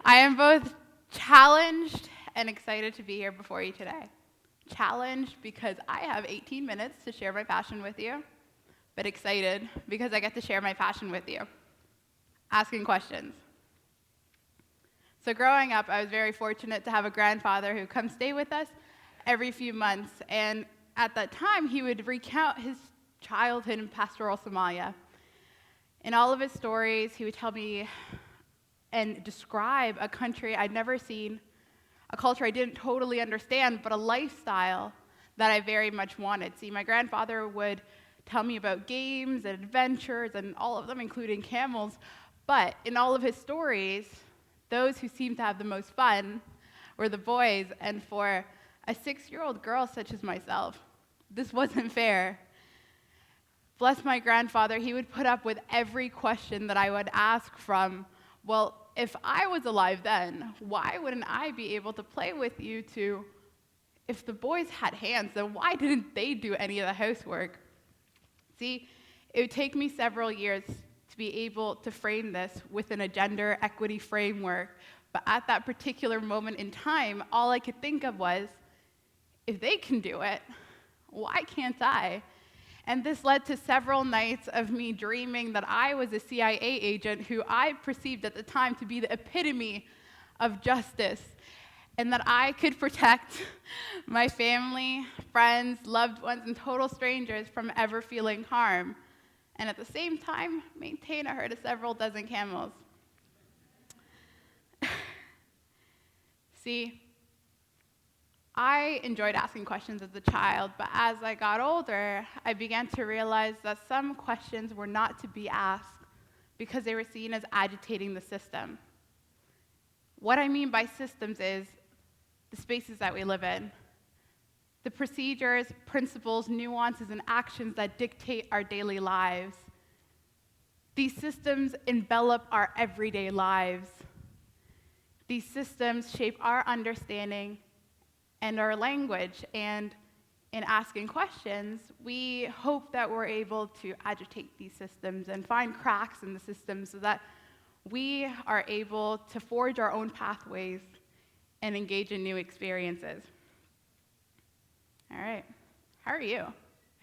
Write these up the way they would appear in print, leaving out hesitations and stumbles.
I am both challenged and excited to be here before you today. Challenged because I have 18 minutes to share my passion with you, but excited because I get to share my passion with you. Asking questions. So growing up, I was very fortunate to have a grandfather who would come stay with us every few months, and at that time, he would recount his childhood in pastoral Somalia. In all of his stories, he would tell me and describe a country I'd never seen, a culture I didn't totally understand, but a lifestyle that I very much wanted. See, my grandfather would tell me about games and adventures, and all of them, including camels, but in all of his stories, those who seemed to have the most fun were the boys, and for a 6-year-old girl such as myself, this wasn't fair. Bless my grandfather, he would put up with every question that I would ask from, well, if I was alive then, why wouldn't I be able to play with you to, if the boys had hands, then why didn't they do any of the housework? See, it would take me several years to be able to frame this within a gender equity framework, but at that particular moment in time, all I could think of was, if they can do it, why can't I? And this led to several nights of me dreaming that I was a CIA agent who I perceived at the time to be the epitome of justice, and that I could protect my family, friends, loved ones, and total strangers from ever feeling harm, and at the same time, maintain a herd of several dozen camels. See, I enjoyed asking questions as a child, but as I got older, I began to realize that some questions were not to be asked because they were seen as agitating the system. What I mean by systems is the spaces that we live in, the procedures, principles, nuances, and actions that dictate our daily lives. These systems envelop our everyday lives. These systems shape our understanding and our language, and in asking questions, we hope that we're able to agitate these systems and find cracks in the system so that we are able to forge our own pathways and engage in new experiences. All right, how are you?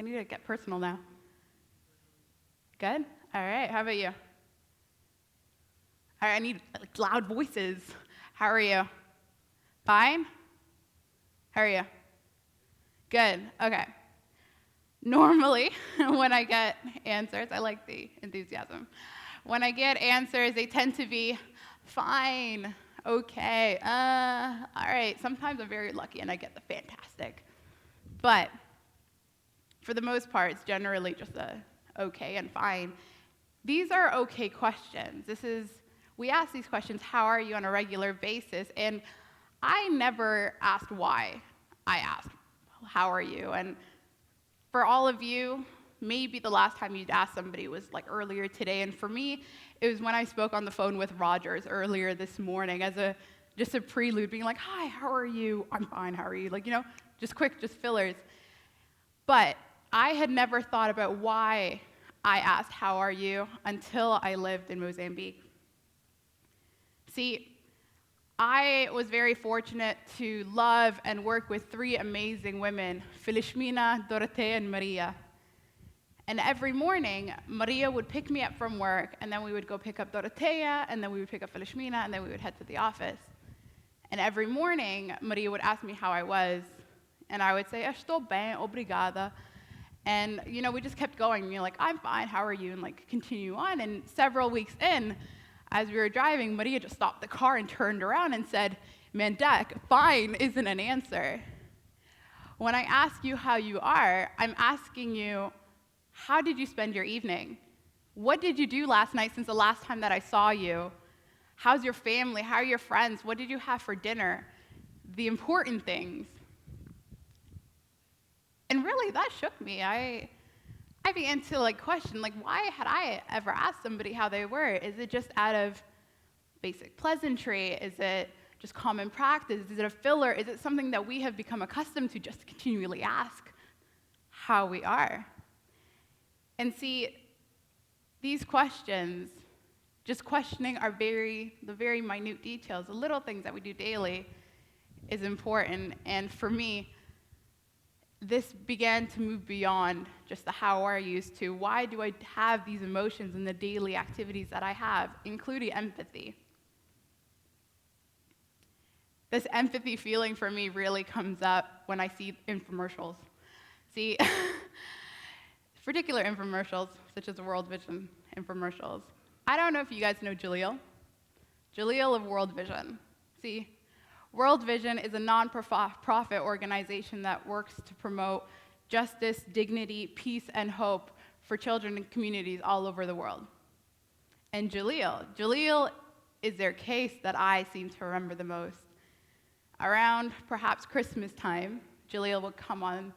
I need to get personal now. Good? All right, how about you? All right, I need loud voices. How are you? Fine? How are you? Good, okay. Normally, when I get answers, I like the enthusiasm. When I get answers, they tend to be fine, okay, all right. Sometimes I'm very lucky and I get the fantastic. But for the most part, it's generally just a okay and fine. These are okay questions. We ask these questions, how are you, on a regular basis, and I never asked why. I asked, how are you? And for all of you, maybe the last time you'd asked somebody was like earlier today, and for me, it was when I spoke on the phone with Rogers earlier this morning as just a prelude, being like, hi, how are you? I'm fine, how are you? Like, just quick, just fillers. But I had never thought about why I asked, how are you, until I lived in Mozambique. See, I was very fortunate to love and work with 3 amazing women, Felishmina, Dorothea, and Maria. And every morning, Maria would pick me up from work, and then we would go pick up Dorothea, and then we would pick up Felishmina, and then we would head to the office. And every morning, Maria would ask me how I was, and I would say, estou bem, obrigada. And, we just kept going. Like, I'm fine, how are you? And, continue on. And several weeks in, as we were driving, Maria just stopped the car and turned around and said, Mandekh, fine isn't an answer. When I ask you how you are, I'm asking you, how did you spend your evening? What did you do last night since the last time that I saw you? How's your family? How are your friends? What did you have for dinner? The important things. And really, that shook me. I began to question, why had I ever asked somebody how they were? Is it just out of basic pleasantry? Is it just common practice? Is it a filler? Is it something that we have become accustomed to just continually ask how we are? And see, these questions Just questioning the very minute details, the little things that we do daily is important. And for me, this began to move beyond just the how are yous to why do I have these emotions in the daily activities that I have, including empathy. This empathy feeling for me really comes up when I see infomercials. See, particular infomercials, such as World Vision infomercials. I don't know if you guys know Jaleel. Jaleel of World Vision. See, World Vision is a non-profit organization that works to promote justice, dignity, peace, and hope for children in communities all over the world. And Jaleel is their case that I seem to remember the most. Around perhaps Christmas time, Jaleel would come on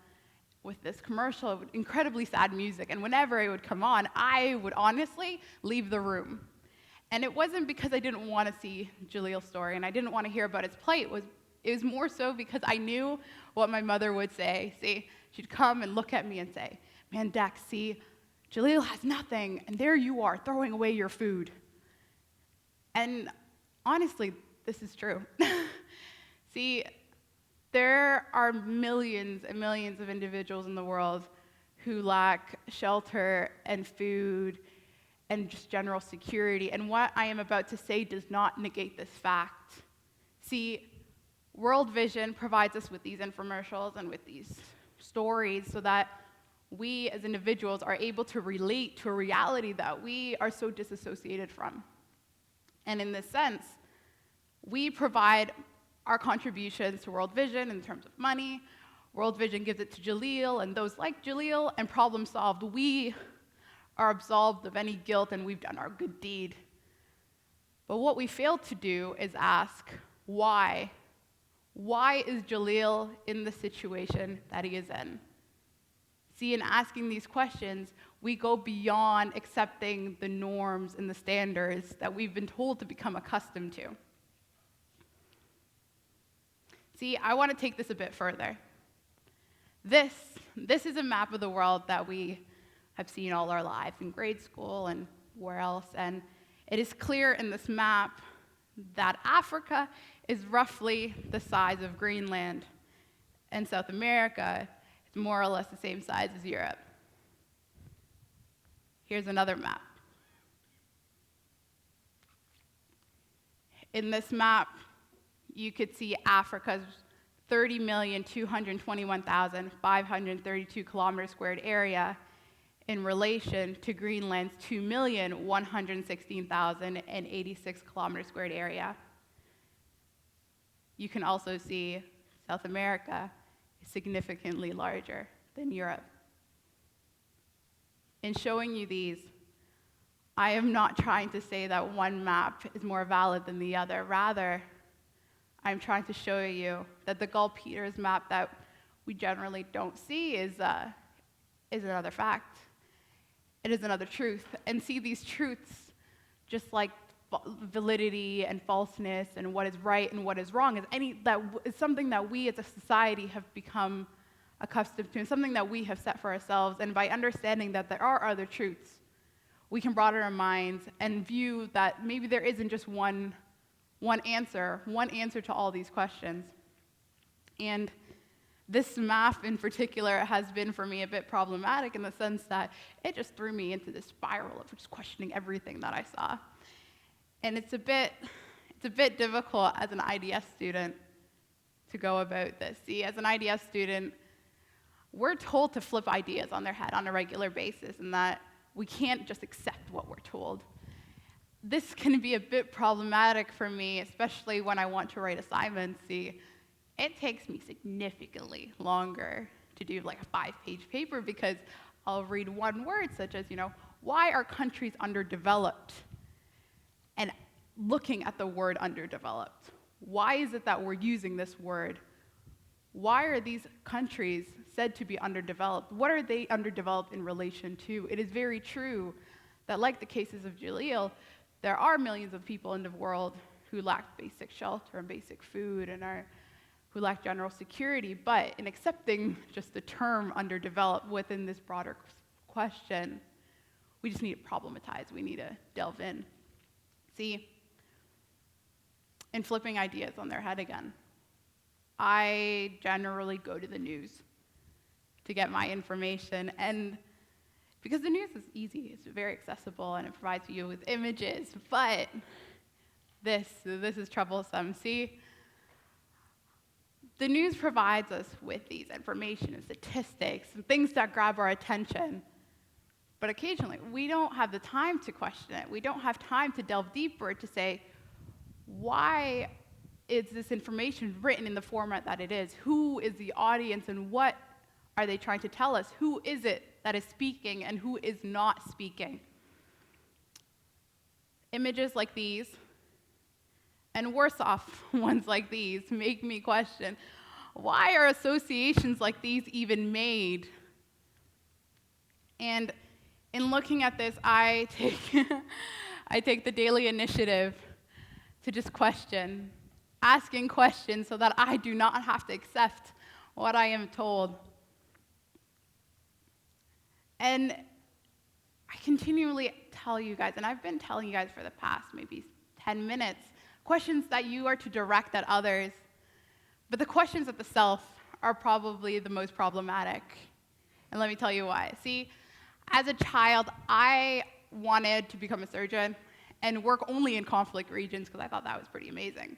with this commercial with incredibly sad music, and whenever it would come on, I would honestly leave the room. And it wasn't because I didn't want to see Jaleel's story and I didn't want to hear about his plight. It was more so because I knew what my mother would say. See, she'd come and look at me and say, Mandekh, see, Jaleel has nothing, and there you are throwing away your food. And honestly, this is true. See, there are millions and millions of individuals in the world who lack shelter and food and just general security. And what I am about to say does not negate this fact. See, World Vision provides us with these infomercials and with these stories so that we as individuals are able to relate to a reality that we are so disassociated from. And in this sense, we provide our contributions to World Vision in terms of money. World Vision gives it to Jaleel and those like Jaleel, and problem solved. We are absolved of any guilt and we've done our good deed. But what we fail to do is ask, why? Why is Jaleel in the situation that he is in? See, in asking these questions, we go beyond accepting the norms and the standards that we've been told to become accustomed to. See, I want to take this a bit further. This is a map of the world that we have seen all our lives in grade school and where else, and it is clear in this map that Africa is roughly the size of Greenland, and South America is more or less the same size as Europe. Here's another map. In this map, you could see Africa's 30,221,532 kilometers squared area in relation to Greenland's 2,116,086 kilometers squared area. You can also see South America is significantly larger than Europe. In showing you these, I am not trying to say that one map is more valid than the other. Rather, I'm trying to show you that the Gall-Peters map that we generally don't see is another fact. It is another truth. And see, these truths, just like validity and falseness and what is right and what is wrong, is something that we as a society have become accustomed to, and something that we have set for ourselves. And by understanding that there are other truths, we can broaden our minds and view that maybe there isn't just one answer to all these questions. And this map in particular has been for me a bit problematic in the sense that it just threw me into this spiral of just questioning everything that I saw. And it's a bit difficult as an IDS student to go about this. See, as an IDS student, we're told to flip ideas on their head on a regular basis, and that we can't just accept what we're told. This can be a bit problematic for me, especially when I want to write assignments. See, it takes me significantly longer to do like a 5-page paper because I'll read one word such as, why are countries underdeveloped? And looking at the word underdeveloped. Why is it that we're using this word? Why are these countries said to be underdeveloped? What are they underdeveloped in relation to? It is very true that, like the cases of Jaleel, there are millions of people in the world who lack basic shelter and basic food and who lack general security. But in accepting just the term underdeveloped within this broader question, we just need to problematize. We need to delve in. See, in flipping ideas on their head again, I generally go to the news to get my information, and because the news is easy, it's very accessible, and it provides you with images, but this is troublesome. See, the news provides us with these information and statistics and things that grab our attention, but occasionally we don't have the time to question it. We don't have time to delve deeper to say, why is this information written in the format that it is? Who is the audience and what are they trying to tell us? Who is it that is speaking and who is not speaking? Images like these, and worse off ones like these, make me question, why are associations like these even made? And in looking at this, I take the daily initiative to just question, asking questions so that I do not have to accept what I am told. And I continually tell you guys, and I've been telling you guys for the past maybe 10 minutes, questions that you are to direct at others, but the questions at the self are probably the most problematic. And let me tell you why. See, as a child, I wanted to become a surgeon and work only in conflict regions because I thought that was pretty amazing.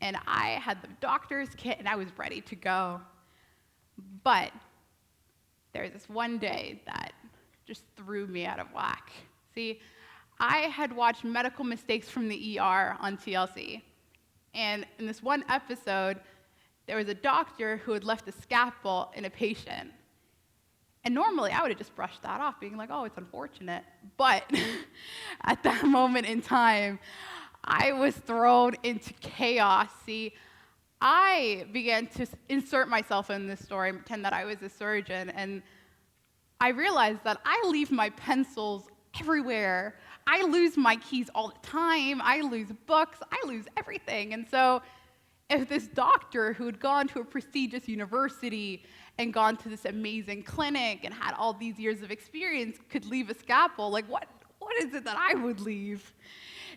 And I had the doctor's kit and I was ready to go. But there was this one day that just threw me out of whack. See, I had watched medical mistakes from the ER on TLC. And in this one episode, there was a doctor who had left a scalpel in a patient. And normally, I would have just brushed that off, being like, oh, it's unfortunate. But at that moment in time, I was thrown into chaos. See, I began to insert myself in this story and pretend that I was a surgeon. And I realized that I leave my pencils everywhere. I lose my keys all the time. I lose books. I lose everything. And so if this doctor who had gone to a prestigious university and gone to this amazing clinic and had all these years of experience could leave a scalpel, like what is it that I would leave?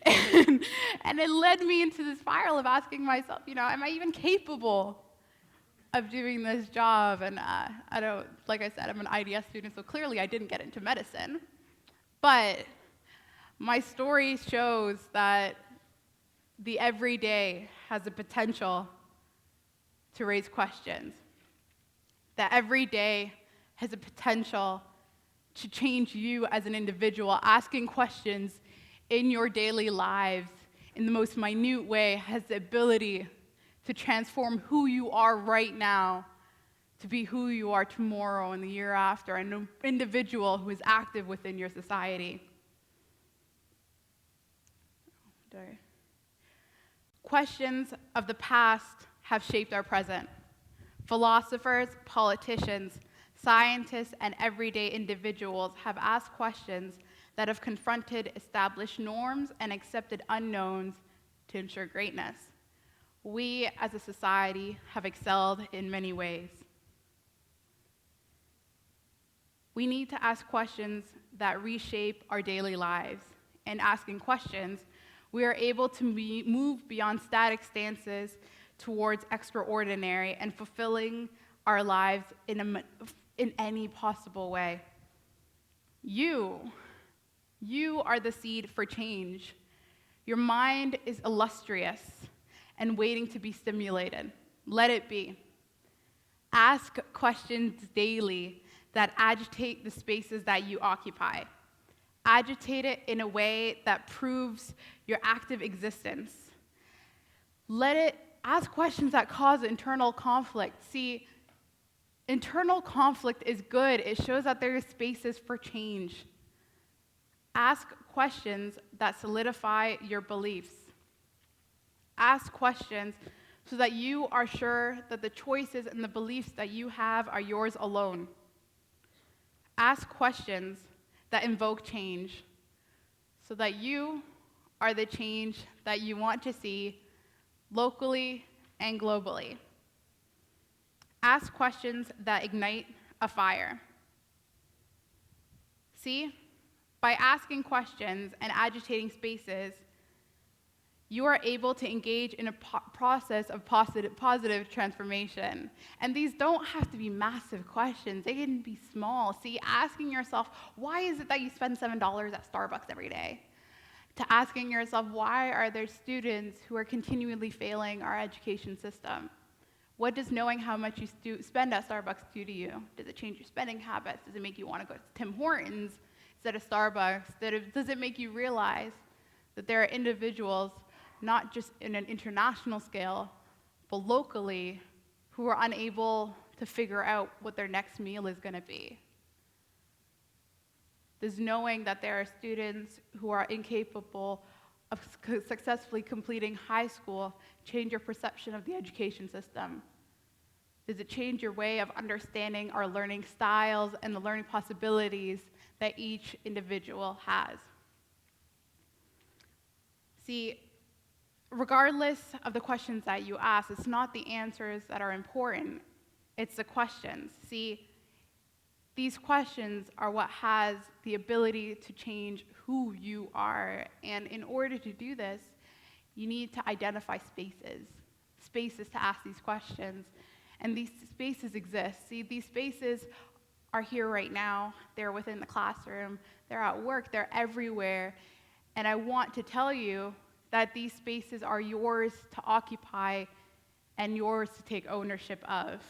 And it led me into this spiral of asking myself, am I even capable of doing this job? And like I said, I'm an IDS student, so clearly I didn't get into medicine. But my story shows that the everyday has the potential to raise questions. That every day has a potential to change you as an individual. Asking questions in your daily lives in the most minute way has the ability to transform who you are right now to be who you are tomorrow and the year after, an individual who is active within your society. Questions of the past have shaped our present. Philosophers, politicians, scientists, and everyday individuals have asked questions that have confronted established norms and accepted unknowns to ensure greatness. We, as a society, have excelled in many ways. We need to ask questions that reshape our daily lives. And asking questions, we are able to move beyond static stances towards extraordinary and fulfilling our lives in any possible way. You are the seed for change. Your mind is illustrious and waiting to be stimulated. Let it be. Ask questions daily that agitate the spaces that you occupy. Agitate it in a way that proves your active existence. Ask questions that cause internal conflict. See, internal conflict is good. It shows that there are spaces for change. Ask questions that solidify your beliefs. Ask questions so that you are sure that the choices and the beliefs that you have are yours alone. Ask questions that invoke change so that you are the change that you want to see locally and globally. Ask questions that ignite a fire. See, by asking questions and agitating spaces, You are able to engage in a process of positive transformation. And these don't have to be massive questions. They can be small. See, asking yourself, why is it that you spend $7 at Starbucks every day? To asking yourself, why are there students who are continually failing our education system? What does knowing how much you spend at Starbucks do to you? Does it change your spending habits? Does it make you want to go to Tim Hortons instead of Starbucks? Does it make you realize that there are individuals, not just in an international scale, but locally, who are unable to figure out what their next meal is going to be? Does knowing that there are students who are incapable of successfully completing high school change your perception of the education system? Does it change your way of understanding our learning styles and the learning possibilities that each individual has? See, regardless of the questions that you ask, it's not the answers that are important, it's the questions. See, these questions are what has the ability to change who you are. And in order to do this, you need to identify spaces to ask these questions. And these spaces exist. See, these spaces are here right now. They're within the classroom. They're at work. They're everywhere. And I want to tell you that these spaces are yours to occupy and yours to take ownership of.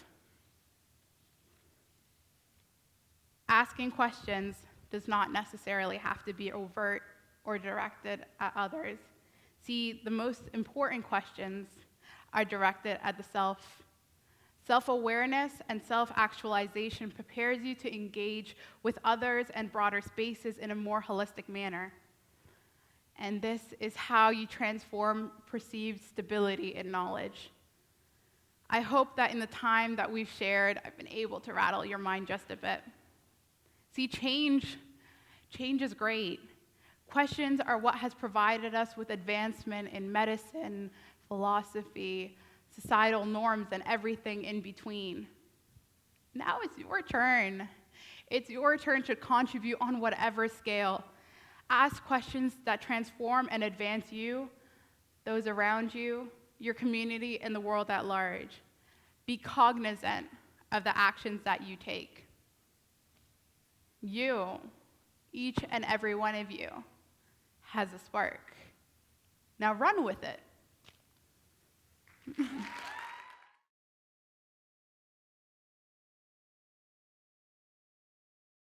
Asking questions does not necessarily have to be overt or directed at others. See, the most important questions are directed at the self. Self-awareness and self-actualization prepares you to engage with others and broader spaces in a more holistic manner. And this is how you transform perceived stability in knowledge. I hope that in the time that we've shared, I've been able to rattle your mind just a bit. See, change is great. Questions are what has provided us with advancement in medicine, philosophy, societal norms, and everything in between. Now it's your turn. It's your turn to contribute on whatever scale. Ask questions that transform and advance you, those around you, your community, and the world at large. Be cognizant of the actions that you take. You, each and every one of you, has a spark. Now run with it.